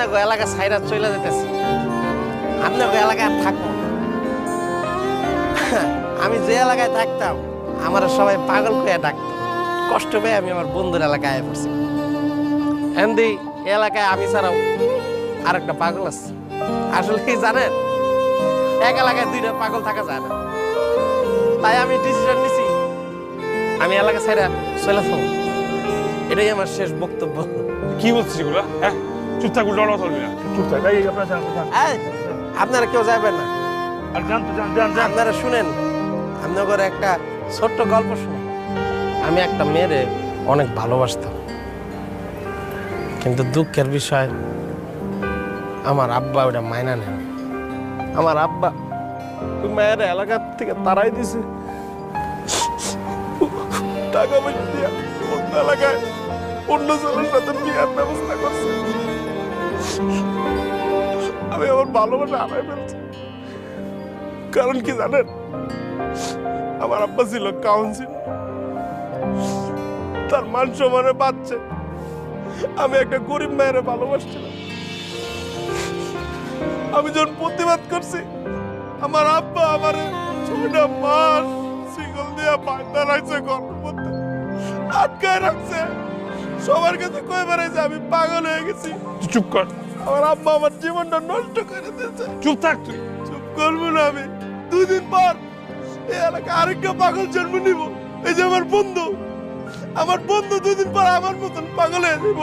আপনার এলাকা সাইরা চলে যেতেছি, আপনার এলাকায় আর থাকবো না। আমি যে এলাকায় থাকতাম আমার সবাই পাগল করে ডাকতো, কষ্ট পেয়ে আমি আমার বন্ধুর এলাকায় আয় পড়ছি। এমনি এলাকায় আমি ছাড়াও আরেকটা পাগল আছে। আসলে কি জানেন, এক এলাকায় দুইটা পাগল থাকা যায় না, তাই আমি ডিসিশন নিছি আমি এলাকা ছাইরা চলে যাবো। এটাই আমার শেষ বক্তব্য। কি বলছিস এগুলা? হ্যাঁ, চুপ থাক, উল্টো কথা বলবি না, চুপ থাক। এই আপনারা যান, যান। এই, আপনারা কেউ যাবেন না, আর যান তো, যান যান যান। আপনারা শুনেন আপনাদের একটা ছোট্ট গল্প শুনেন। আমি একটা মেয়েরে অনেক ভালোবাসতাম, কিন্তু দুঃখের বিষয় আমার আব্বা ওটা মাইনা নেন। আমার আব্বা ওই মেয়ের এলাকার থেকে তাড়াই দিছে, টাকা পয়সা দিয়া অন্য এলাকায় অন্য ছেলের সাথে বিয়ের ব্যবস্থা করছে। আমি আমার ভালোবাসা হারাই ফেলছি। কারণ কি জানেন, আমার আব্বা ছিল কাউন্সিল, তার মান সম্মানে বাঁচছে। আমি একটা গরিব মেয়েরে ভালোবাসছিলাম। আমি যখন প্রতিবাদ করছি, আমার আব্বা আমার 6টা মাস সিঙ্গল দিয়ে বাঁধা রাখছে, ঘরের মধ্যে আটকায় রাখছে। সবার কাছে কয়ে বেড়াইছে আমি পাগল হয়ে গেছি। চুপ কর। আমার আব্বা আমার জীবনটা নষ্ট করে দিয়েছে। চুপ থাক তুই। চুপ করবো না আমি। 2 দিন পর এই এলাকায় আরেকটা পাগল জন্ম নিব। এই যে আমার বন্ধু, আমার বন্ধু 2 দিন পর আমার মতন পাগল হয়ে যাব।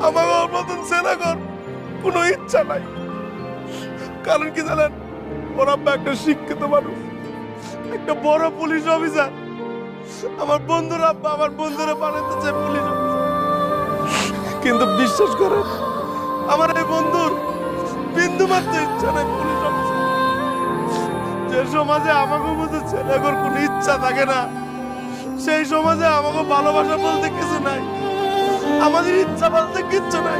আমার মতন ছেলে কর কোনো ইচ্ছা নাই। কারণ কি জানেন, ওর আব্বা একটা শিক্ষিত মানুষ, একটা বড় পুলিশ অফিসার। আমার বন্ধুর আব্বা আমার বন্ধুরা বানাতে চায় পুলিশ অফিসার। কিন্তু বিশ্বাস করেন, আমার এই বন্ধুর বিন্দু মাত্র ইচ্ছা নাই পুলিশ অফিসার। যে সমাজে আমাকে মতো ছেলেগুলোর কোনো ইচ্ছা থাকে না, সেই সমাজে আমাকে ভালোবাসা বলতে কিছু নাই, আমাদের ইচ্ছা বলতে কিচ্ছু নাই।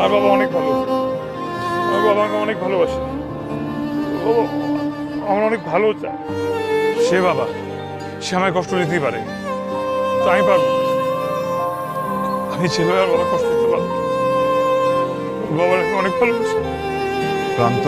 আর বাবা অনেক ভালো, আমার বাবা আমাকে অনেক ভালোবাসে, ও আমার অনেক ভালো চায়। সে বাবা, সে আমায় কষ্ট দিতেই পারে, তো আমি পারবো। আমি ছেলে আর বাবা কষ্ট দিতে পারবো। বাবার অনেক ভালোবাসে। ক্লান্ত?